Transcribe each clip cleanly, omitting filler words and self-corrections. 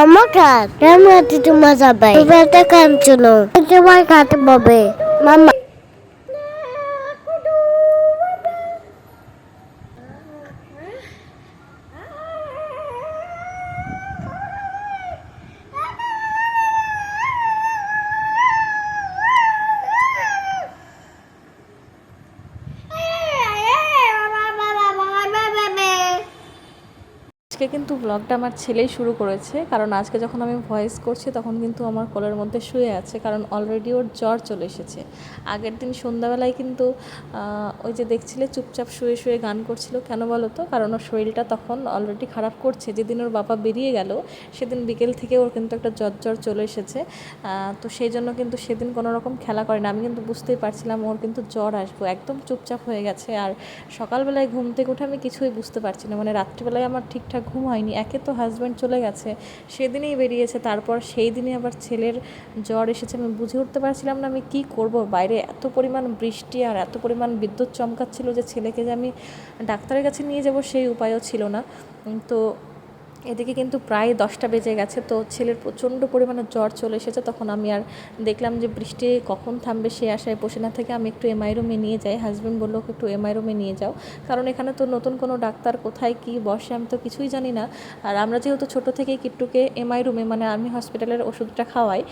আমার কাজ রামরাতে তোমার যাবে তুমি একটা কাম চলো তোমার কাছে পাবে মামা আজকে কিন্তু ব্লগটা আমার ছেলেই শুরু করেছে, কারণ আজকে যখন আমি ভয়েস করছি তখন কিন্তু আমার কোলের মধ্যে শুয়ে আছে, কারণ অলরেডি ওর জ্বর চলে এসেছে। আগের দিন সন্ধ্যাবেলায় কিন্তু ওই যে দেখছিলে চুপচাপ শুয়ে শুয়ে গান করছিল, কেন বলো তো? কারণ ওর শরীরটা তখন অলরেডি খারাপ করছে। যেদিন ওর বাবা বেরিয়ে গেল সেদিন বিকেল থেকে ওর কিন্তু একটা জ্বর চলে এসেছে। তো সেই জন্য কিন্তু সেদিন কোনো রকম খেলা করে না। আমি কিন্তু বুঝতেই পারছিলাম ওর কিন্তু জ্বর আসবো, একদম চুপচাপ হয়ে গেছে। আর সকালবেলায় ঘুম থেকে উঠে আমি কিছুই বুঝতে পারছি না, মানে রাত্রিবেলায় আমার ঠিকঠাক ঘুম হয়নি। একে তো হাজব্যান্ড চলে গেছে, সেদিনেই বেরিয়েছে, তারপর সেই দিনই আবার ছেলের জ্বর এসেছে। আমি বুঝে উঠতে পারছিলাম না আমি কি করব। বাইরে এত পরিমাণ বৃষ্টি আর এত পরিমাণ বিদ্যুৎ চমকাচ্ছিল যে ছেলেকে যে আমি ডাক্তারের কাছে নিয়ে যাব সেই উপায়ও ছিল না। তো এদিকে কিন্তু প্রায় 10টা বেজে গেছে, তো ছেলের প্রচণ্ড পরিমাণে জ্বর চলে এসেছে। তখন আমি আর দেখলাম যে বৃষ্টি কখন থামবে সেই আশায় বসে না থেকে আমি একটু এমআই রুমে নিয়ে যাই। হাজব্যান্ড বললো একটু এমআই রুমে নিয়ে যাও, কারণ এখানে তো নতুন কোনো ডাক্তার কোথায় কি বসে আমি তো কিছুই জানি না। আর আমরা যেহেতু ছোটো থেকেই কিট্টুকে এমআই রুমে মানে আর্মি হসপিটালের ওষুধটা খাওয়াই,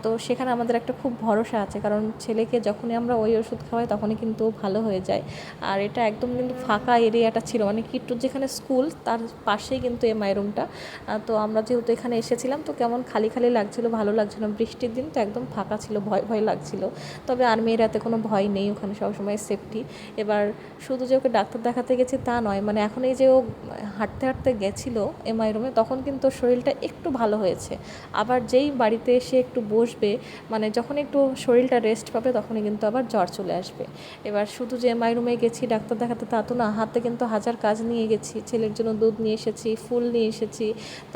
তো সেখানে আমাদের একটা খুব ভরসা আছে, কারণ ছেলেকে যখনই আমরা ওই ওষুধ খাওয়াই তখনই কিন্তু ভালো হয়ে যায়। আর এটা একদম কিন্তু ফাঁকা এরিয়াটা ছিল, মানে কিট্টুর যেখানে স্কুল তার পাশেই কিন্তু এমআই রুমটা। তো আমরা যেহেতু এখানে এসেছিলাম তো কেমন খালি খালি লাগছিল, ভালো লাগছিল না। বৃষ্টির দিন তো একদম ফাঁকা ছিল, ভয় ভয় লাগছিল। তবে আর্মি এরিয়াতে কোনো ভয় নেই, ওখানে সবসময় সেফটি। এবার শুধু যে ওকে ডাক্তার দেখাতে গেছি তা নয়, মানে এখন এই যে ও হাঁটতে হাঁটতে গেছিলো এমআই রুমে তখন কিন্তু ওর শরীরটা একটু ভালো হয়েছে। আবার যেই বাড়িতে এসে একটু বসবে, মানে যখন একটু শরীরটা রেস্ট পাবে তখনই কিন্তু আবার জ্বর চলে আসবে। এবার শুধু যে এমআই রুমে গেছি ডাক্তার দেখাতে তা তো না, হাতে কিন্তু হাজার কাজ নিয়ে গেছি। ছেলের জন্য দুধ নিয়ে এসেছি, ফুল নিয়ে এসেছি,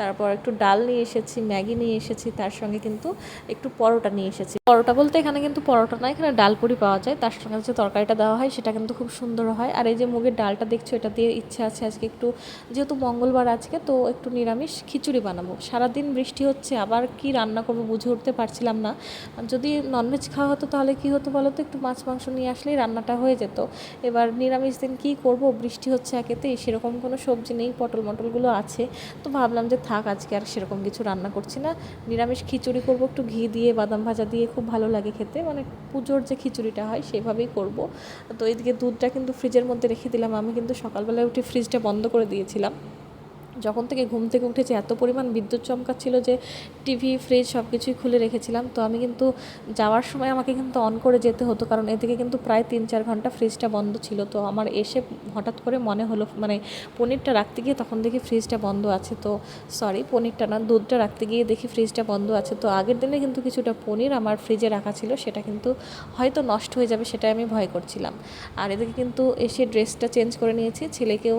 তারপর একটু ডাল নিয়ে এসেছি, ম্যাগি নিয়ে এসেছি, তার সঙ্গে কিন্তু একটু পরোটা নিয়ে এসেছি। পরোটা বলতে এখানে কিন্তু পরোটা না, এখানে ডালপুরি পাওয়া যায়, তার সঙ্গে যে তরকারিটা দেওয়া হয় সেটা কিন্তু খুব সুন্দর হয়। আর এই যে মুগের ডালটা দেখছো এটা দিয়ে ইচ্ছে আছে আজকে একটু, যেহেতু মঙ্গলবার আজকে, তো একটু নিরামিষ খিচুড়ি বানাবো। সারাদিন বৃষ্টি হচ্ছে, আবার কি রান্না করবো বুঝে উঠতে পারছিলাম না। যদি ননভেজ খাওয়া হতো তাহলে কি হতো বলো তো, একটু মাছ মাংস নিয়ে আসলেই রান্নাটা হয়ে যেত। এবার নিরামিষ দিন কী করব, বৃষ্টি হচ্ছে একেতেই, সেরকম কোনো সবজি নেই, পটল মটলগুলো আছে। তো ভাবলাম যে থাক, আজকে আর সেরকম কিছু রান্না করছি না, নিরামিষ খিচুড়ি করব, একটু ঘি দিয়ে বাদাম ভাজা দিয়ে, খুব ভালো লাগে খেতে, মানে পুজোর যে খিচুড়িটা হয় সেভাবেই করব। তো এইদিকে দুধটা কিন্তু ফ্রিজের মধ্যে রেখে দিলাম। আমি কিন্তু সকালবেলায় উঠে ফ্রিজটা বন্ধ করে দিয়েছিলাম। যখন থেকে ঘুম থেকে উঠেছে এত পরিমাণ বিদ্যুৎ চমকাচ্ছিল যে টিভি ফ্রিজ সব কিছুই খুলে রেখেছিলাম। তো আমি কিন্তু যাওয়ার সময় আমাকে কিন্তু অন করে যেতে হতো, কারণ এদিকে কিন্তু প্রায় 3-4 ঘন্টা ফ্রিজটা বন্ধ ছিল। তো আমার এসে হঠাৎ করে মনে হলো, মানে পনিরটা রাখতে গিয়ে তখন দেখি ফ্রিজটা বন্ধ আছে। তো সরি, পনিরটা না, দুধটা রাখতে গিয়ে দেখি ফ্রিজটা বন্ধ আছে। তো আগের দিনে কিন্তু কিছুটা পনির আমার ফ্রিজে রাখা ছিল, সেটা কিন্তু হয়তো নষ্ট হয়ে যাবে, সেটাই আমি ভয় করছিলাম। আর এদিকে কিন্তু এসে ড্রেসটা চেঞ্জ করে নিয়েছি, ছেলেকেও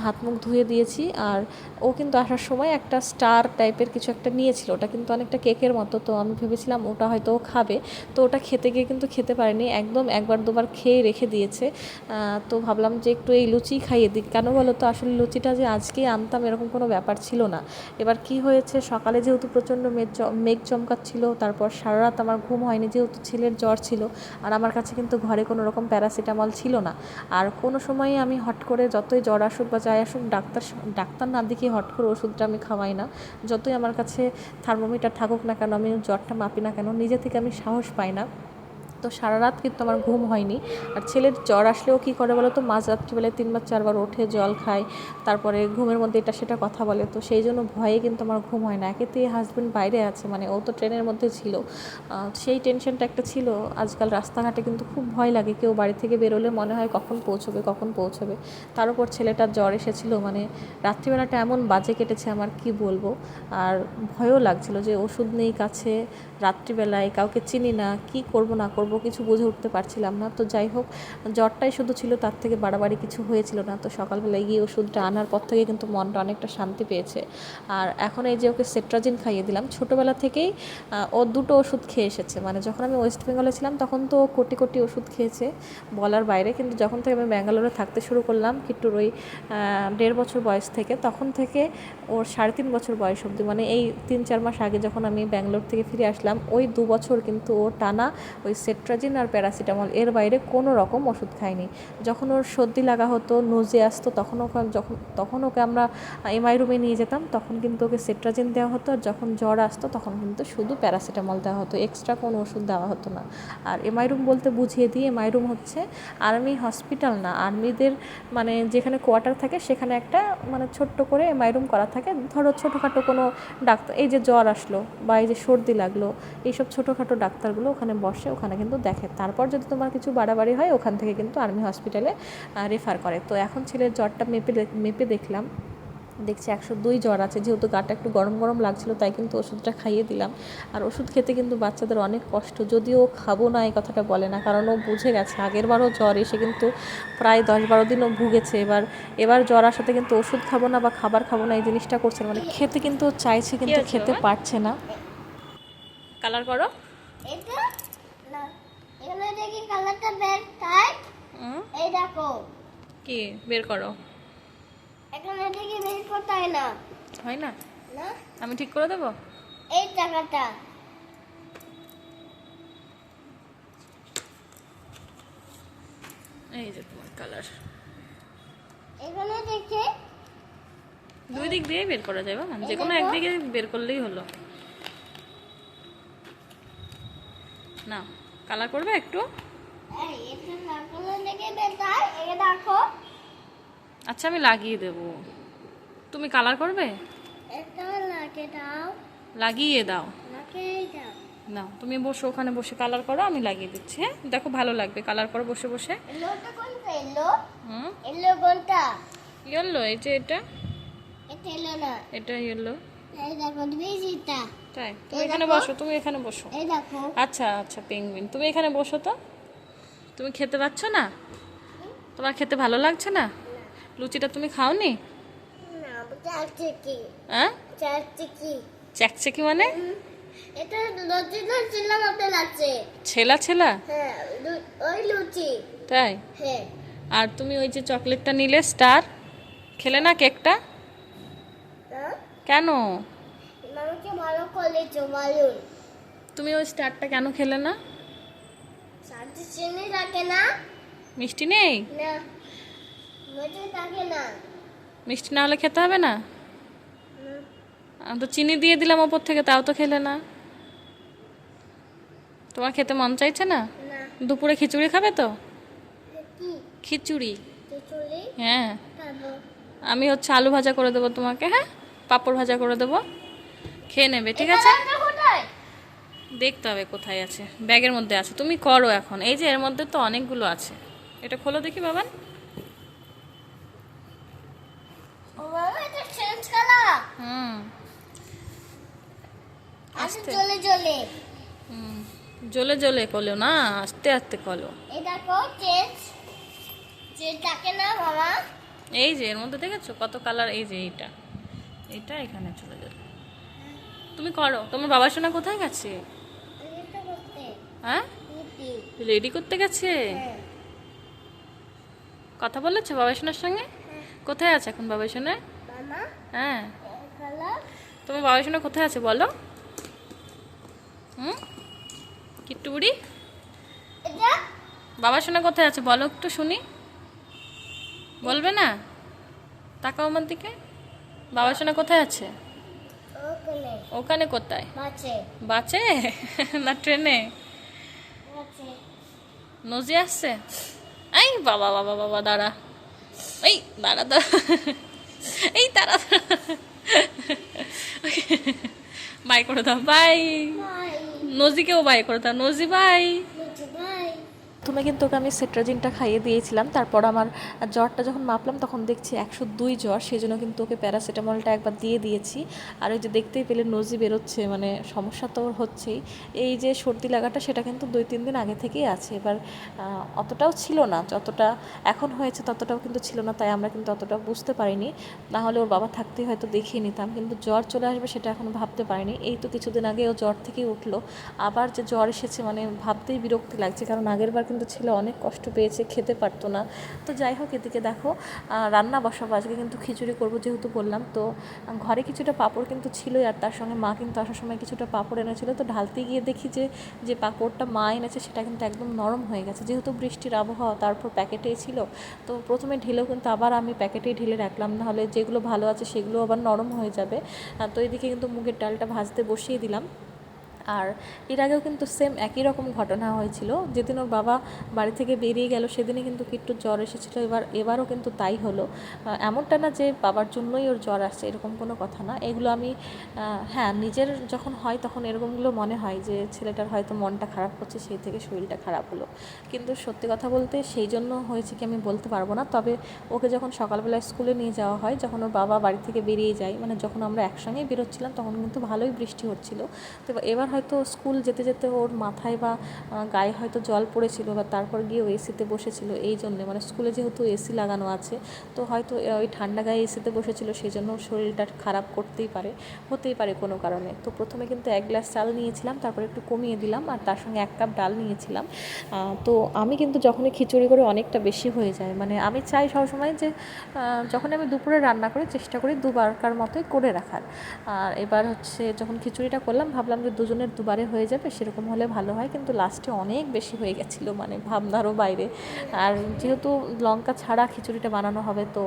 হাত মুখ ধুয়ে দিয়েছি। আর ও কিন্তু আসার সময় একটা স্টার টাইপের কিছু একটা নিয়েছিল, ওটা কিন্তু অনেকটা কেকের মতো। তো আমি ভেবেছিলাম ওটা হয়তো ও খাবে, তো ওটা খেতে গিয়ে কিন্তু খেতে পারেনি, একদম একবার দুবার খেয়ে রেখে দিয়েছে। তো ভাবলাম যে একটু এই লুচি খাইয়ে দিই। কেন বলো তো, আসলে লুচিটা যে আজকেই আনতাম এরকম কোনো ব্যাপার ছিল না। এবার কি হয়েছে, সকালে যেহেতু প্রচণ্ড মেঘ চমকাচ্ছিল, তারপর সারা রাত আমার ঘুম হয়নি, যেহেতু ছেলের জ্বর ছিল। আর আমার কাছে কিন্তু ঘরে কোনো রকম প্যারাসিটামল ছিল না। আর কোনো সময়ই আমি হট করে, যতই জ্বর আসুক বা যাই আসুক, ডাক্তার না দেখিয়ে হট করে ওষুধটা আমি খাওয়াই না। যতই আমার কাছে থার্মোমিটার থাকুক না কেন, আমি জ্বরটা মাপি না কেন, নিজে থেকে আমি সাহস পাই না। তো সারা রাত কিন্তু আমার ঘুম হয়নি। আর ছেলের জ্বর আসলেও কী করে বলো তো, মাঝ রাত্রিবেলায় 3-4 বার ওঠে, জল খায়, তারপরে ঘুমের মধ্যে এটা সেটা কথা বলে। তো সেই জন্য ভয়ে কিন্তু আমার ঘুম হয় না। একেতেই হাজব্যান্ড বাইরে আছে, মানে ও তো ট্রেনের মধ্যে ছিল, সেই টেনশনটা একটা ছিল। আজকাল রাস্তাঘাটে কিন্তু খুব ভয় লাগে, কেউ বাড়ি থেকে বেরোলে মনে হয় কখন পৌঁছবে কখন পৌঁছবে। তার উপর ছেলেটার জ্বর এসেছিল, মানে রাত্রিবেলাটা এমন বাজে কেটেছে আমার কি বলবো। আর ভয়ও লাগছিল যে ওষুধ নেই কাছে, রাত্রিবেলায় কাউকে চিনি না, কি করব না করব করব কিছু বুঝে উঠতে পারছিলাম না। তো যাই হোক, জ্বরটাই শুধু ছিল, তার থেকে বাড়াবাড়ি কিছু হয়েছিল না। তো সকালবেলায় গিয়ে ওষুধটা আনার পর থেকে কিন্তু মনটা অনেকটা শান্তি পেয়েছে। আর এখন এই যে ওকে সেট্রাজিন খাইয়ে দিলাম। ছোটোবেলা থেকেই ও দুটো ওষুধ খেয়ে এসেছে, মানে যখন আমি ওয়েস্ট বেঙ্গলে ছিলাম তখন তো কোটি কোটি ওষুধ খেয়েছে বলার বাইরে, কিন্তু যখন থেকে আমি ব্যাঙ্গালোরে থাকতে শুরু করলাম কিট্টুর ওই 1.5 বছর বয়স থেকে, তখন থেকে ওর 3.5 বছর বয়স অবধি, মানে এই 3-4 মাস আগে যখন আমি ব্যাঙ্গালোর থেকে ফিরে আসলাম, ওই 2 বছর কিন্তু ও টানা ওই সেট্রাজিন আর প্যারাসিটামল, এর বাইরে কোনো রকম ওষুধ খায়নি। যখন ওর সর্দি লাগা হতো, নজে আসতো, তখন ওকে আমরা এমআই রুমে নিয়ে যেতাম, তখন কিন্তু ওকে সেট্রাজিন দেওয়া হতো। আর যখন জ্বর আসতো তখন কিন্তু শুধু প্যারাসিটামল দেওয়া হতো, এক্সট্রা কোনো ওষুধ দেওয়া হতো না। আর এমআই রুম বলতে বুঝিয়ে দিই, এমআই রুম হচ্ছে আর্মি হসপিটাল না, আর্মিদের মানে যেখানে কোয়ার্টার থাকে সেখানে একটা মানে ছোট্ট করে এমআই রুম করা থাকে। ধরো ছোটোখাটো কোনো ডাক্তার, এই যে জ্বর আসলো বা এই যে সর্দি লাগলো, এইসব ছোটোখাটো ডাক্তারগুলো ওখানে বসে, ওখানে কিন্তু দেখে। তারপর যদি তোমার কিছু বাড়াবাড়ি হয় ওখান থেকে কিন্তু আর্মি হসপিটালে রেফার করে। তো এখন ছেলের জ্বরটা মেপে দেখছি 102 জ্বর আছে। যেহেতু গাটা একটু গরম গরম লাগছিল তাই কিন্তু ওষুধটা খাইয়ে দিলাম। আর ওষুধ খেতে কিন্তু বাচ্চাদের অনেক কষ্ট, যদিও খাবো না এই কথাটা বলে না, কারণ ও বুঝে গেছে। আগেরবারও জ্বর এসে কিন্তু প্রায় 10-12 দিনও ভুগেছে। এবার জ্বর আসাতে কিন্তু ওষুধ খাবো না বা খাবার খাবো না এই জিনিসটা করছে না, মানে খেতে কিন্তু ও চাইছে কিন্তু খেতে পারছে না। কালার করো। এটা না, এখানে দেখি কালারটা বের তাই এই দেখো কি বের করো, এখানে দেখি বের করতে হয় না। হয় না? না, আমি ঠিক করে দেবো। এই টাকাটা এই যে তোমার কালার, এখানে দেখে দুই দিক দিয়ে বের করা যাবে, যে কোনো একদিকে বের করলেই হলো। না কালার করবে একটু। এই এটা না করলে দেখে বের তাই এই দেখো। আচ্ছা আমি লাগিয়ে দেব, তুমি কালার করবে। এটা লাগে দাও, লাগিয়ে দাও। লাগিয়ে দাও। না তুমি বসো, ওখানে বসে কালার করো, আমি লাগিয়ে দিচ্ছি। হ্যাঁ দেখো ভালো লাগবে, কালার করো বসে বসে। এলোটা কোনটা এলো? হুম, এলো কোনটা? ইয়েলো, এই যে এটা, এটা এলো না, এটা ইয়েলো। এই দেখো বেজিটা। তাই তুমি এখানে বসো, তুমি এখানে বসো। এই দেখো আচ্ছা আচ্ছা পেঙ্গুইন, তুমি এখানে বসো তো। তুমি খেতে পাচ্ছ না? তোমার খেতে ভালো লাগছে না? লুচিটা তুমি খাওনি? না, চাচ্ছে কি? হ্যাঁ চাচ্ছে কি? চ্যাকচেকি মানে? এটা লুচি ছিল মতো লাগছে। ছেলা ছেলা? হ্যাঁ, ওই লুচি। তাই? হ্যাঁ। আর তুমি ওই যে চকলেটটা নিলে স্টার, খেলে না কেকটা? কেন? মামাকে ভালো করে জমালুন। তুমি ওই স্টারটা কেন খেলে না? সাথে চিনি থাকে না? মিষ্টি নেই? না, মিষ্টি থাকে না। মিষ্টি না হলে খেতে হবে না? আমি তো চিনি দিয়ে দিলাম ওপর থেকে, তাও তো খেলে না। তোমার খেতে মন চাইছে না? না। দুপুরে খিচুড়ি খাবে তো? কি? খিচুড়ি? খিচুড়ি হ্যাঁ, খাবো। আমি হচ্ছে আলু ভাজা করে দেবো তোমাকে। হ্যাঁ, পাঁপড় ভাজা করে দেবো, খেয়ে নেবে, ঠিক আছে? এটা কোথায়? দেখতে হবে কোথায় আছে, ব্যাগের মধ্যে আছে। তুমি করো এখন, এই যে এর মধ্যে তো অনেকগুলো আছে। এটা খোলো দেখি বাবান। ও মামা এটা চেঞ্জ কালার। হুম, আস্তে জ্বলে জ্বলে। হুম, জ্বলে জ্বলে খোলো না, আস্তে আস্তে খোলো। এই দেখো চেঞ্জ, যে থাকে না মামা। এই যে এর মধ্যে দেখেছো কত কালার, এই যে এইটা, এটা এখানে চলে যাবে। তুমি করো। তোমার বাবা সোনা কোথায় গেছে? এটা করতে হ্যাঁ, দিদি। রেডি করতে গেছে। হ্যাঁ। কথা বলেছো বাবা সোনার সঙ্গে? কোথায় আছে এখন বাবা সোনা? মামা হ্যাঁ, কালার তোমার বাবা সোনা কোথায় আছে বলো? হুম, কিট্টু বুড়ি, এটা বাবা সোনা কোথায় আছে বলো একটু শুনি। বলবে না? তাকাও আমার দিকে। বাবা সোনা কোথায় আছে? ওখানে ওখানে কোথায়? আছে বাসে না ট্রেনে? আছে। নজি আসছে? এই বাবা বাবা বাবা, দাঁড়া, এই দাঁড়া দাঁড়া, এই দাঁড়া, বাই করে দাও, বাই। বাই নজিকেও বাই করে দাও, নজি বাই। বাই। প্রথমে কিন্তু ওকে আমি সেট্রাজিনটা খাইয়ে দিয়েছিলাম, তারপর আমার জ্বরটা যখন মাপলাম তখন দেখছি 102 জ্বর, সেই জন্য কিন্তু ওকে প্যারাসিটামলটা একবার দিয়ে দিয়েছি। আর ওই যে দেখতেই পেলে নজি বেরোচ্ছে, মানে সমস্যা তো ওর হচ্ছেই। এই যে সর্দি লাগাটা সেটা কিন্তু 2-3 দিন আগে থেকেই আছে। এবার অতটাও ছিল না, যতটা এখন হয়েছে ততটাও কিন্তু ছিল না, তাই আমরা কিন্তু অতটা বুঝতে পারিনি। না হলে ওর বাবা থাকতেই হয়তো দেখিয়ে নিতাম, কিন্তু জ্বর চলে আসবে সেটা এখন ভাবতে পারিনি। এই তো কিছুদিন আগে ও জ্বর থেকেই উঠলো, আবার যে জ্বর এসেছে মানে ভাবতেই বিরক্তি লাগছে, কারণ আগের বার কিন্তু ছেলে অনেক কষ্ট পেয়েছে, খেতে পারতো না। তো যাই হোক, এদিকে দেখো রান্না বসাবো, আজকে কিন্তু খিচুড়ি করবো যেহেতু বললাম। তো ঘরে কিছুটা পাঁপড় কিন্তু ছিলই, আর তার সঙ্গে মা কিন্তু আসার সময় কিছুটা পাঁপড় এনেছিলো। তো ঢালতে গিয়ে দেখি যে পাঁপড়টা মা এনেছে সেটা কিন্তু একদম নরম হয়ে গেছে, যেহেতু বৃষ্টির আবহাওয়া, তারপর প্যাকেটেই ছিল। তো প্রথমে ঢেলেও কিন্তু আবার আমি প্যাকেটেই ঢেলে রাখলাম, নাহলে যেগুলো ভালো আছে সেগুলো আবার নরম হয়ে যাবে। তো এদিকে কিন্তু মুগের ডালটা ভাজতে বসিয়ে দিলাম। আর এর আগেও কিন্তু সেম একই রকম ঘটনা হয়েছিল, যেদিন ওর বাবা বাড়ি থেকে বেরিয়ে গেল সেদিনই কিন্তু একটু জ্বর এসেছিলো। এবারও কিন্তু তাই হলো। এমনটা না যে বাবার জন্যই ওর জ্বর আসছে, এরকম কোনো কথা না। এগুলো আমি হ্যাঁ, নিজের যখন হয় তখন এরকমগুলো মনে হয় যে ছেলেটার হয়তো মনটা খারাপ করছে, সেই থেকে শরীরটা খারাপ হলো। কিন্তু সত্যি কথা বলতে সেই জন্য হয়েছে কি আমি বলতে পারবো না। তবে ওকে যখন সকালবেলা স্কুলে নিয়ে যাওয়া হয়, যখন ওর বাবা বাড়ি থেকে বেরিয়ে যায়, মানে যখন আমরা একসঙ্গেই বেরোচ্ছিলাম তখন কিন্তু ভালোই বৃষ্টি হচ্ছিলো। তো এবার হয়তো স্কুল যেতে যেতে ওর মাথায় বা গায়ে হয়তো জল পড়েছিল, বা তারপর গিয়ে ও এসিতে বসেছিল, এই জন্যে মানে স্কুলে যেহেতু এসি লাগানো আছে, তো হয়তো ওই ঠান্ডা গায়ে এসিতে বসেছিল, সেই জন্য শরীরটা খারাপ করতেই পারে, হতেই পারে কোনো কারণে। তো প্রথমে কিন্তু 1 গ্লাস চাল নিয়েছিলাম, তারপর একটু কমিয়ে দিলাম, আর তার সঙ্গে 1 কাপ ডাল নিয়েছিলাম। তো আমি কিন্তু যখনই খিচুড়ি করে অনেকটা বেশি হয়ে যায়, মানে আমি চাই সবসময় যে যখন আমি দুপুরে রান্না করি চেষ্টা করি দুবারকার মতোই করে রাখার। আর এবার হচ্ছে যখন খিচুড়িটা করলাম ভাবলাম যে দুজনের দুবারে হয়ে যাবে, সেরকম হলে ভালো হয়, কিন্তু লাস্টে অনেক বেশি হয়ে গেছিলো, মানে ভাবনারও বাইরে। আর যেহেতু লঙ্কা ছাড়া খিচুড়িটা বানানো হবে, তো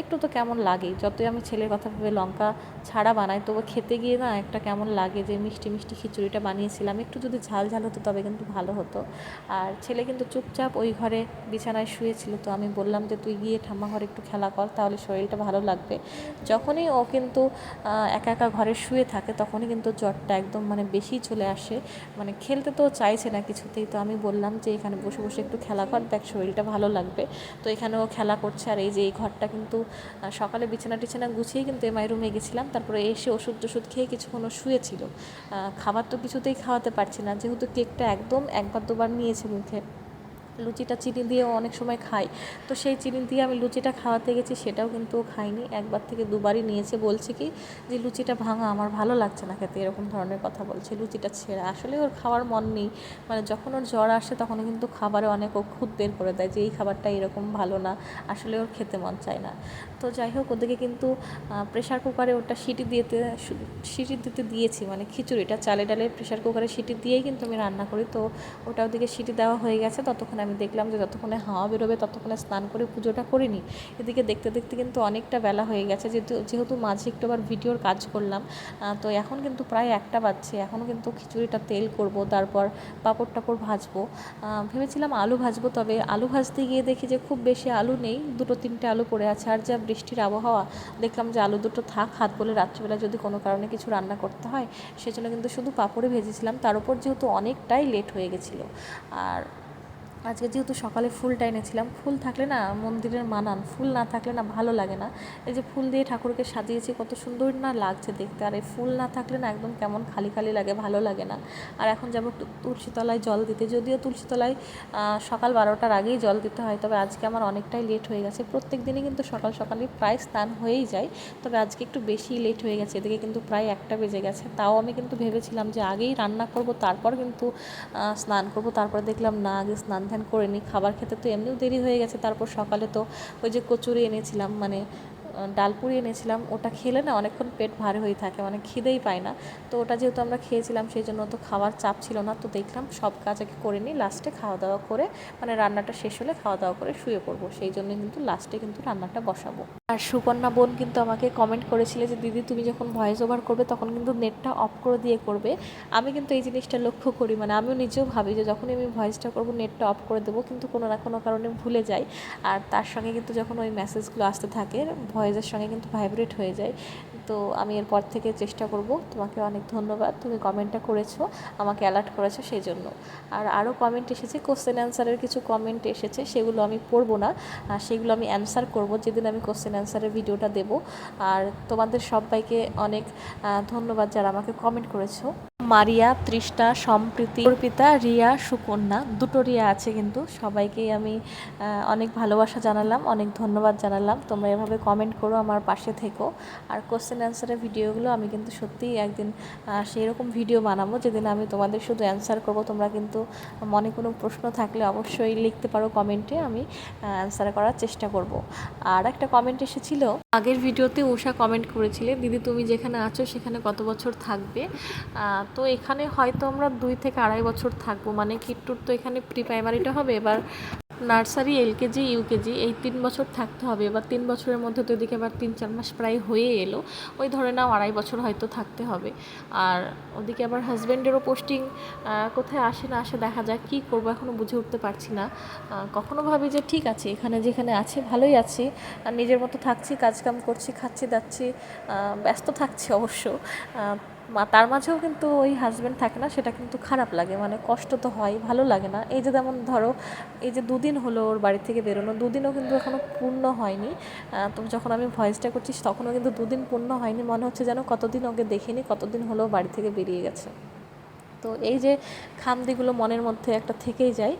একটু তো কেমন লাগেই, যতই আমি ছেলের কথা ভেবে লঙ্কা ছাড়া বানাই, তবু খেতে গিয়ে না একটা কেমন লাগে যে মিষ্টি মিষ্টি খিচুড়িটা বানিয়েছিলাম, একটু যদি ঝাল ঝাল হতো তবে কিন্তু ভালো হতো। আর ছেলে কিন্তু চুপচাপ ওই ঘরে বিছানায় শুয়েছিল, তো আমি বললাম যে তুই গিয়ে ঠাম্মা ঘরে একটু খেলা কর, তাহলে শরীরটা ভালো লাগবে। যখনই ও কিন্তু একা একা ঘরে শুয়ে থাকে তখনই কিন্তু জ্বরটা একদম মানে বেশি চলে আসে, মানে খেলতে তো চাইছে না কিছুতেই। তো আমি বললাম যে এখানে বসে বসে একটু খেলা কর, দেখ শরীরটা ভালো লাগবে। তো এখানেও খেলা করছে। আর এই যে এই ঘরটা কিন্তু সকালে বিছানা টিছানা গুছিয়ে কিন্তু এমআই রুমে গেছিলাম, তারপরে এসে ওষুধ টষুধ খেয়ে কিছুক্ষণ শুয়েছিল। খাবার তো কিছুতেই খাওয়াতে পারছি না, যেহেতু কেকটা একদম 1-2 বার নিয়েছে মুখে। লুচিটা চিনি দিয়েও অনেক সময় খাই, তো সেই চিনি দিয়ে আমি লুচিটা খাওয়াতে গেছি, সেটাও কিন্তু খাইনি, 1 বার থেকে 2বারই নিয়েছে। বলছে কি যে লুচিটা ভাঙা, আমার ভালো লাগছে না খেতে, এরকম ধরনের কথা বলছে, লুচিটা ছেঁড়া। আসলে ওর খাওয়ার মন নেই, মানে যখন ওর জ্বর আসে তখন কিন্তু খাবারে অনেক ও খুঁত বের করে দেয় যে এই খাবারটা এরকম ভালো না, আসলে ওর খেতে মন চায় না। তো যাই হোক, ওদিকে কিন্তু প্রেশার কুকারে ওটা সিটি দিতে দিয়েছি, মানে খিচুড়িটা চালে ডালে প্রেশার কুকারে সিটি দিয়েই কিন্তু আমি রান্না করি। তো ওটা ওদিকে সিটি দেওয়া হয়ে গেছে, ততক্ষণে আমি দেখলাম যে যতক্ষণে হাওয়া বেরোবে ততক্ষণে স্নান করে পুজোটা করে নিই। এদিকে দেখতে দেখতে কিন্তু অনেকটা বেলা হয়ে গেছে, যেহেতু মাঝে একটু আবার ভিডিওর কাজ করলাম। তো এখন কিন্তু প্রায় 1টা বাজছে, এখনও কিন্তু খিচুড়িটা তেল করব, তারপর পাঁপড় টাপড় ভাজবো। ভেবেছিলাম আলু ভাজবো, তবে আলু ভাজতে গিয়ে দেখি যে খুব বেশি আলু নেই, 2-3টে আলু পড়ে আছে, আর যা বৃষ্টির আবহাওয়া, দেখলাম যে আলু দুটো থাক, হাত বলে রাত্রিবেলা যদি কোনো কারণে কিছু রান্না করতে হয়, সেজন্য কিন্তু শুধু পাঁপড়ে ভেজেছিলাম। তার উপর যেহেতু অনেকটাই লেট হয়ে গেছিলো, আর আজকে যেহেতু সকালে ফুলটা এনেছিলাম, ফুল থাকলে না মন্দিরের মানান, ফুল না থাকলে না ভালো লাগে না। এই যে ফুল দিয়ে ঠাকুরকে সাজিয়েছি, কত সুন্দর না লাগছে দেখতে, আর এই ফুল না থাকলে না একদম কেমন খালি খালি লাগে, ভালো লাগে না। আর এখন যাবো তুলসীতলায় জল দিতে, যদিও তুলসীতলায় সকাল 12টার আগেই জল দিতে হয়, তবে আজকে আমার অনেকটাই লেট হয়ে গেছে। প্রত্যেক দিনই কিন্তু সকাল সকালই প্রায় স্নান হয়েই যায়, তবে আজকে একটু বেশি লেট হয়ে গেছে। এদিকে কিন্তু প্রায় 1টা বেজে গেছে, তাও আমি কিন্তু ভেবেছিলাম যে আগেই রান্না করব, তারপর কিন্তু স্নান করব। তারপর দেখলাম না, আগে স্নান ধ্যান করে নিই, খাবার খেতে তো এমনিও দেরি হয়ে গেছে। তারপর সকালে তো ওই যে কচুরি এনেছিলাম, মানে ডালপুরি এনেছিলাম, ওটা খেলে না অনেকক্ষণ পেট ভারী হয়ে থাকে, মানে খিদেই পায় না। তো ওটা যেহেতু আমরা খেয়েছিলাম, সেই জন্য তো খাওয়ার চাপ ছিল না। তো দেখলাম সব কাজ আগে করে নিই, লাস্টে খাওয়া দাওয়া করে, মানে রান্নাটা শেষ হলে খাওয়া দাওয়া করে শুয়ে পড়বো, সেই জন্য কিন্তু লাস্টে কিন্তু রান্নাটা বসাবো। আর সুকন্যা বোন কিন্তু আমাকে কমেন্ট করেছিল যে দিদি তুমি যখন ভয়েস ওভার করবে তখন কিন্তু নেটটা অফ করে দিয়ে করবে। আমি কিন্তু এই জিনিসটা লক্ষ্য করি, মানে আমিও নিজেও ভাবি যে যখনই আমি ভয়েসটা করবো নেটটা অফ করে দেবো, কিন্তু কোনো না কোনো কারণে ভুলে যাই। আর তার সঙ্গে কিন্তু যখন ওই মেসেজগুলো আসতে থাকে ভয়েসের সঙ্গে কিন্তু ভাইব্রেট হয়ে যায়, তো আমি এরপর থেকে চেষ্টা করব। তোমাকে অনেক ধন্যবাদ, তুমি কমেন্টটা করেছো, আমাকে অ্যালার্ট করেছো সেই জন্য। আর আরও কমেন্ট এসেছে, কোশ্চেন অ্যান্সারের কিছু কমেন্ট এসেছে, সেগুলো আমি পড়বো না, সেগুলো আমি অ্যান্সার করব যেদিন আমি কোশ্চেন অ্যান্সারের ভিডিওটা দেব। আর তোমাদের সবাইকে অনেক ধন্যবাদ যারা আমাকে কমেন্ট করেছো। মারিয়া, তৃষ্ণা, সম্প্রীতি, অর্পিতা, রিয়া, সুকন্যা, দুটো রিয়া আছে কিন্তু। সবাইকেই আমি অনেক ভালোবাসা জানালাম, অনেক ধন্যবাদ জানালাম। তোমরা এভাবে কমেন্ট করো, আমার পাশে থেকো। আর কোশ্চেন অ্যান্সারের ভিডিওগুলো আমি কিন্তু সত্যিই একদিন সেই রকম ভিডিও বানাবো যেদিন আমি তোমাদের শুধু অ্যান্সার করব। তোমরা কিন্তু মনে কোনো প্রশ্ন থাকলে অবশ্যই লিখতে পারো কমেন্টে, আমি অ্যান্সার করার চেষ্টা করব। আর একটা কমেন্ট এসেছিল, আগের ভিডিওতে উষা কমেন্ট করেছিলে, দিদি তুমি যেখানে আছো সেখানে কত বছর থাকবে? তো এখানে হয়তো আমরা 2 থেকে 2.5 বছর থাকবো। মানে কিট্টুর তো এখানে প্রি প্রাইমারিটা হবে, এবার নার্সারি, এলকেজি, ইউকেজি এই 3 বছর থাকতে হবে। এবার 3 বছরের মধ্যে তো এদিকে আবার 3-4 মাস প্রায় হয়ে এলো, ওই ধরে নাও 2.5 বছর হয়তো থাকতে হবে। আর ওদিকে আবার হাজব্যান্ডেরও পোস্টিং কোথায় আসে না আসে, দেখা যাক কী করবো, এখনও বুঝে উঠতে পারছি না। কখনো ভাবি যে ঠিক আছে, এখানে যেখানে আছি ভালোই আছি, আর নিজের মতো থাকছি, কাজকাম করছি, খাচ্ছি দাচ্ছি, ব্যস্ত থাকছি অবশ্য। তার মাঝেও কিন্তু ওই হাজব্যান্ড থাকে না, সেটা কিন্তু খারাপ লাগে, মানে কষ্ট তো হয়, ভালো লাগে না। এই যে যেমন ধরো, এই যে 2 দিন হলো ওর বাড়ি থেকে বেরোনো, 2 দিনও কিন্তু এখনও পূর্ণ হয়নি। তো যখন আমি ভয়েসটা করছি তখনও কিন্তু 2 দিন পূর্ণ হয়নি, মনে হচ্ছে যেন কতদিন ওকে দেখিনি, কতদিন হলো বাড়ি থেকে বেরিয়ে গেছে। তো এই যে খামদিগুলো মনের মধ্যে একটা থেকেই যায়।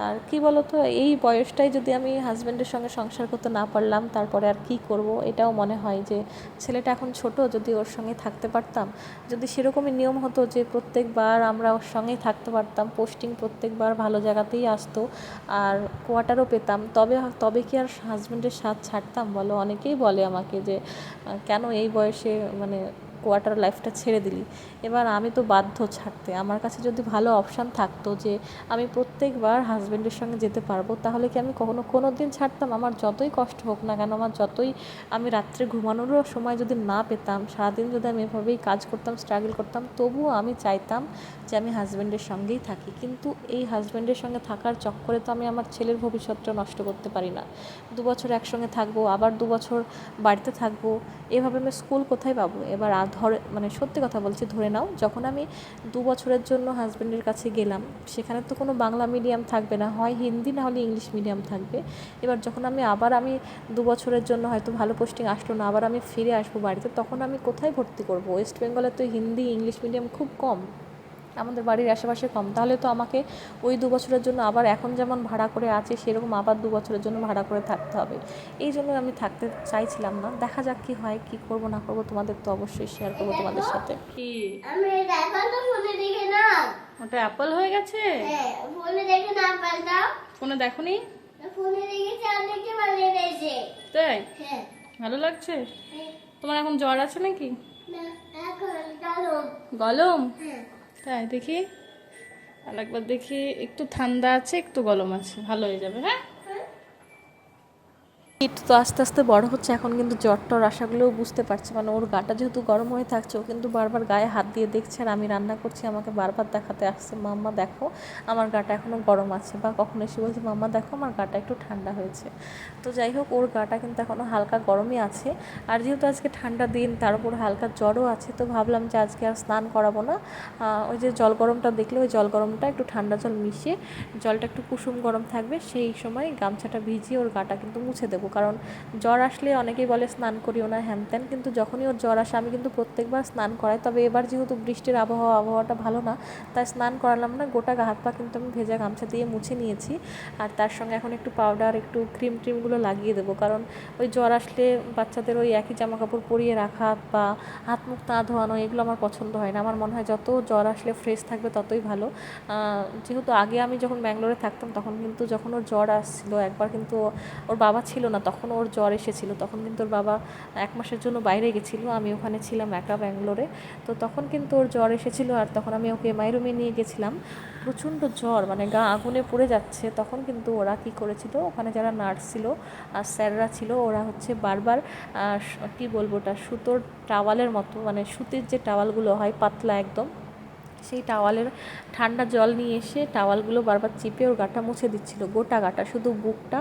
আর কি বলো তো, এই বয়সটাই যদি আমি হাজব্যান্ডের সঙ্গে সংসার করতে না পারলাম, তারপরে আর কি করব, এটাও মনে হয় যে ছেলেটা এখন ছোট, যদি ওর সঙ্গে থাকতে পারতাম, যদি সেরকমই নিয়ম হতো যে প্রত্যেকবার আমরা ওর সঙ্গেই থাকতে পারতাম, পোস্টিং প্রত্যেকবার ভালো জায়গাতেই আসতো, আর কোয়ার্টারও পেতাম, তবে তবে কি আর হাজব্যান্ডের সাথ ছাড়তাম বলো? অনেকেই বলে আমাকে যে কেন এই বয়সে মানে কোয়ার্টার লাইফটা ছেড়ে দিলি। এবার আমি তো বাধ্য ছাড়তে। আমার কাছে যদি ভালো অপশান থাকতো যে আমি প্রত্যেকবার হাজব্যান্ডের সঙ্গে যেতে পারবো, তাহলে কি আমি কোনো দিন ছাড়তাম? আমার যতই কষ্ট হোক না কেন, আমার যতই আমি রাত্রে ঘুমানোরও সময় যদি না পেতাম, সারাদিন যদি আমি এভাবেই কাজ করতাম, স্ট্রাগল করতাম, তবুও আমি চাইতাম যে আমি হাজব্যান্ডের সঙ্গেই থাকি। কিন্তু এই হাজব্যান্ডের সঙ্গে থাকার চক্করে তো আমি আমার ছেলের ভবিষ্যৎটা নষ্ট করতে পারি না। 2 বছর একসঙ্গে থাকবো, আবার 2 বছর বাড়িতে থাকবো, এভাবে আমি স্কুল কোথায় পাবো? এবার ধরে, মানে সত্যি কথা বলছি, ধরে নাও যখন আমি 2 বছরের জন্য হাজব্যান্ডের কাছে গেলাম, সেখানে তো কোনো বাংলা মিডিয়াম থাকবে না, হয় হিন্দি না হলে ইংলিশ মিডিয়াম থাকবে। এবার যখন আমি 2 বছরের জন্য হয়তো ভালো পোস্টিং আসলো না, আবার আমি ফিরে আসবো বাড়িতে, তখন আমি কোথায় ভর্তি করব? ওয়েস্ট বেঙ্গলে তো হিন্দি ইংলিশ মিডিয়াম খুব কম, আমাদের বাড়ির আশেপাশে কম। তাহলে তো আমাকে ওই 2 বছরের জন্য আবার এখন যেমন ভাড়া করে আছে সেরকম আবার 2 বছরের জন্য ভাড়া করে থাকতে হবে। এই জন্য আমি থাকতে চাইছিলাম না। দেখা যাক কি হয়, কি করব না করব, তোমাদের তো অবশ্যই শেয়ার করবো তোমাদের সাথে। কি আমি অ্যাপলটা ফোনে দেখে না, ওটা অ্যাপল হয়ে গেছে? হ্যাঁ ফোনে দেখে না অ্যাপলটা। ফোনে দেখোনি? ফোনে দেখেছি, অনেকে ভালো লেগেছে। তাই? হ্যাঁ। ভালো লাগছে? হ্যাঁ। তোমার এখন জ্বর আছে নাকি? না, এখন গরম। গলম? হ্যাঁ। তাই? দেখি আর একবার দেখি, একটু ঠান্ডা আছে, একটু গরম আছে, ভালো হয়ে যাবে। হ্যাঁ, একটু তো আস্তে আস্তে বড় হচ্ছে, এখন কিন্তু জ্বর টর আশাগুলোও বুঝতে পারছে। মানে ওর গাটা যেহেতু গরম হয়ে থাকছে, ও কিন্তু বারবার গায়ে হাত দিয়ে দেখছে, আর আমি রান্না করছি আমাকে বারবার দেখাতে আসছে, মাম্মা দেখো আমার গাটা এখনও গরম আছে, বা কখনো এসে বলছে মাম্মা দেখো আমার গাটা একটু ঠান্ডা হয়েছে। তো যাই হোক, ওর গাটা কিন্তু এখনও হালকা গরমই আছে। আর যেহেতু আজকে ঠান্ডা দিন, তার উপর হালকা জ্বরও আছে, তো ভাবলাম যে আজকে আর স্নান করাবো না। ওই যে জল গরমটা দেখলে, ওই জল গরমটা একটু ঠান্ডা জল মিশিয়ে, জলটা একটু কুসুম গরম থাকবে, সেই সময় গামছাটা ভিজিয়ে ওর গাটা কিন্তু মুছে দেবো। কারণ জ্বর আসলে অনেকেই বলে স্নান করিও না, হ্যান ত্যান, কিন্তু যখনই ওর জ্বর আসে আমি কিন্তু প্রত্যেকবার স্নান করাই। তবে এবার যেহেতু বৃষ্টির আবহাওয়াটা ভালো না, তাই স্নান করালাম না। গোটা হাত পা কিন্তু আমি ভেজা গামছা দিয়ে মুছে নিয়েছি। আর তার সঙ্গে এখন একটু পাউডার, একটু ক্রিমগুলো লাগিয়ে দেবো, কারণ ওই জ্বর আসলে বাচ্চাদের ওই একই জামা কাপড় পরিয়ে রাখা বা হাত মুখ না ধোয়ানো, এগুলো আমার পছন্দ হয় না। আমার মনে হয় যত জ্বর আসলে ফ্রেশ থাকবে ততই ভালো। যেহেতু আগে আমি যখন ব্যাঙ্গালোরে থাকতাম, তখন কিন্তু যখন ওর জ্বর আসছিলো একবার, কিন্তু ওর বাবা ছিল না, তখন ওর জ্বর এসেছিলো, তখন কিন্তু ওর বাবা 1 মাসের জন্য বাইরে গেছিলো, আমি ওখানে ছিলাম একা ব্যাঙ্গালোরে। তো তখন কিন্তু ওর জ্বর এসেছিলো, আর তখন আমি ওকে এমআই রুমে নিয়ে গেছিলাম। প্রচণ্ড জ্বর, মানে গা আগুনে পুড়ে যাচ্ছে। তখন কিন্তু ওরা কি করেছিল, ওখানে যারা নার্স ছিল আর স্যাররা ছিল, ওরা হচ্ছে বারবার কি বলবো, ওটা সুতোর টাওয়ালের মতো, মানে সুতির যে টাওয়ালগুলো হয় পাতলা একদম, সেই টাওয়ালের ঠান্ডা জল নিয়ে এসে টাওয়ালগুলো বারবার চিপে ওর গাটা মুছে দিচ্ছিল, গোটা গাটা, শুধু বুকটা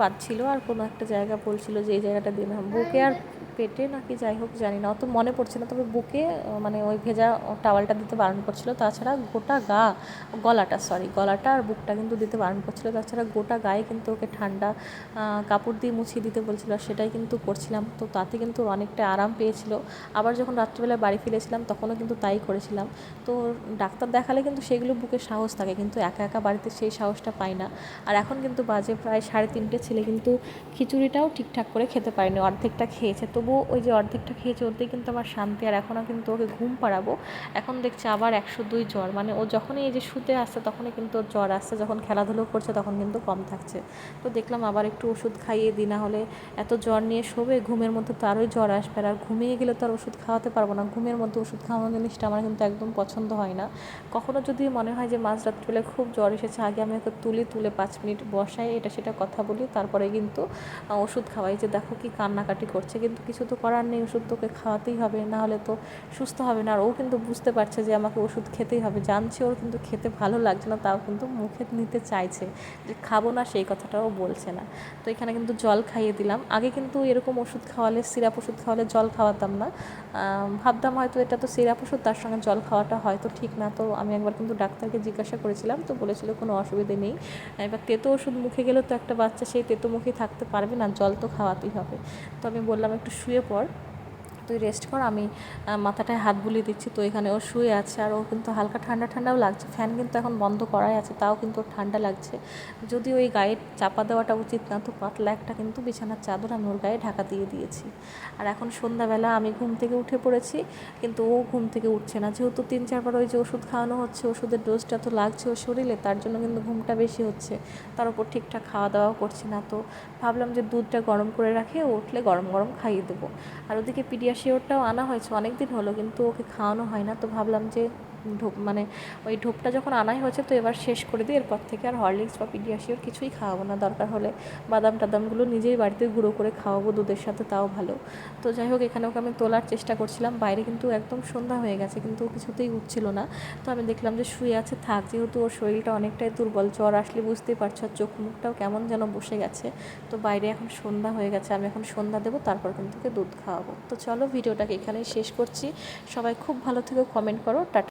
বাদ ছিল, আর কোনো একটা জায়গা বলছিল যে এই জায়গাটা দিলাম, বুকে আর পেটে নাকি যাই হোক জানি না, অত মনে পড়ছে না, তবে বুকে মানে ওই ভেজা টাওয়ালটা দিতে বারণ করছিল। তাছাড়া গোটা গলাটা আর বুকটা কিন্তু দিতে বারণ করছিল। তাছাড়া গোটা গায়ে কিন্তু ওকে ঠান্ডা কাপড় দিয়ে মুছিয়ে দিতে বলছিল, সেটাই কিন্তু করছিলাম। তো তাতে কিন্তু অনেকটা আরাম পেয়েছিল। আবার যখন রাত্রিবেলা বাড়ি ফিরেছিলাম তখনও কিন্তু তাই করেছিলাম। তো ডাক্তার দেখালে কিন্তু সেগুলো বুকে সাহস থাকে, কিন্তু একা একা বাড়িতে সেই সাহসটা পাই না। আর এখন কিন্তু বাজে প্রায় 3:30, ছেলে কিন্তু খিচুড়িটাও ঠিকঠাক করে খেতে পারেনি, অর্ধেকটা খেয়েছে। তবুও ওই যে অর্ধেকটা খেয়েছে ওতেই কিন্তু আমার শান্তি। আর এখনও কিন্তু ওকে ঘুম পাড়াবো, এখন দেখছি আবার 102 জ্বর। মানে ও যখনই এই যে শুতে আসছে তখনই কিন্তু ওর জ্বর আসছে, যখন খেলাধুলো করছে তখন কিন্তু কম থাকছে। তো দেখলাম আবার একটু ওষুধ খাইয়ে দিই, না হলে এত জ্বর নিয়ে শোবে, ঘুমের মধ্যে তো আরোই জ্বর আসবে। আর ঘুমিয়ে গেলে তো আর ওষুধ খাওয়াতে পারবো না। ঘুমের মধ্যে ওষুধ খাওয়ানো জিনিসটা আমার কিন্তু একদম পছন্দ হয় না। কখনও যদি মনে হয় যে মাঝরাত্রিবেলা খুব জ্বর এসেছে, আগে আমি ওকে তুলে 5 মিনিট বসাই, এটা সেটা কথা বলি, তারপরে কিন্তু ওষুধ খাওয়াই। যে দেখো কি কান্নাকাটি করছে, কিন্তু কিছু তো করার নেই, ওষুধ তোকে খাওয়াতেই হবে, না হলে তো সুস্থ হবে না। আর ও কিন্তু বুঝতে পারছে যে আমাকে ওষুধ খেতেই হবে, জানছে ওর কিন্তু খেতে ভালো লাগছে না, তাও কিন্তু মুখে নিতে চাইছে, যে খাবো না সেই কথাটাও বলছে না। তো এখানে কিন্তু জল খাইয়ে দিলাম। আগে কিন্তু এরকম ওষুধ খাওয়ালে, সিরাপ ওষুধ খাওয়ালে জল খাওয়াতাম না, ভাবতাম হয়তো এটা তো সিরাপ ওষুধ, তার সঙ্গে জল খাওয়াটা হয়তো ঠিক না। তো আমি একবার কিন্তু ডাক্তারকে জিজ্ঞাসা করেছিলাম, তো বলেছিল কোনো অসুবিধে নেই। এবার তেতো ওষুধ মুখে গেলে তো একটা বাচ্চা সেই তেতো মুখেই থাকতে পারবে না, জল তো খাওয়াতেই হবে। তো আমি বললাম একটু শুয়ে পড়, তুই রেস্ট কর, আমি মাথাটায় হাত বুলিয়ে দিচ্ছি। তো এখানে ও শুয়ে আছে, আর ও কিন্তু হালকা ঠান্ডাও লাগছে। ফ্যান কিন্তু এখন বন্ধ করাই আছে, তাও কিন্তু ওর ঠান্ডা লাগছে। যদি ওই গায়ে চাপা দেওয়াটা উচিত না, তো পাতলা একটা কিন্তু বিছানার চাদর আমি ওর গায়ে ঢাকা দিয়ে দিয়েছি। আর এখন সন্ধ্যাবেলা আমি ঘুম থেকে উঠে পড়েছি, কিন্তু ও ঘুম থেকে উঠছে না। যেহেতু 3-4 বার ওই যে ওষুধ খাওয়ানো হচ্ছে, ওষুধের ডোজটা তো লাগছে ওর শরীরে, তার জন্য কিন্তু ঘুমটা বেশি হচ্ছে। তার উপর ঠিকঠাক খাওয়া দাওয়াও করছি না। তো ভাবলাম যে দুধটা গরম করে রাখে, ও উঠলে গরম গরম খাইয়ে দেবো। আর ওদিকে পিডিয়াশিওরটাও আনা হয়েছে অনেক দিন হলো, কিন্তু ওকে খাওয়ানো হয় না। তো ভাবলাম যে মানে ওই ঢোপটা যখন আনাই হয়েছে, তো এবার শেষ করে দিই। এরপর থেকে আর হরলিক্স বা পিডিয়াশিওর কিছুই খাওয়াবো না, দরকার হলে বাদাম টাদামগুলো নিজেই বাড়িতে গুঁড়ো করে খাওয়াবো দুধের সাথে, তাও ভালো। তো যাই হোক, এখানে ওকে আমি তোলার চেষ্টা করছিলাম, বাইরে কিন্তু একদম সন্ধ্যা হয়ে গেছে, কিন্তু ও কিছুতেই উঠছিল না। তো আমি দেখলাম যে শুয়ে আছে, থাক, যেহেতু ওর শরীরটা অনেকটাই দুর্বল, জ্বর আসলে বুঝতেই পারছো, আর চোখ মুখটাও কেমন যেন বসে গেছে। তো বাইরে এখন সন্ধ্যা হয়ে গেছে, আমি এখন সন্ধ্যা দেবো, তারপর কিন্তু ওকে দুধ খাওয়াবো। তো চলো, ভিডিওটাকে এখানেই শেষ করছি। সবাই খুব ভালো থেকো, কমেন্ট করো, টাটা।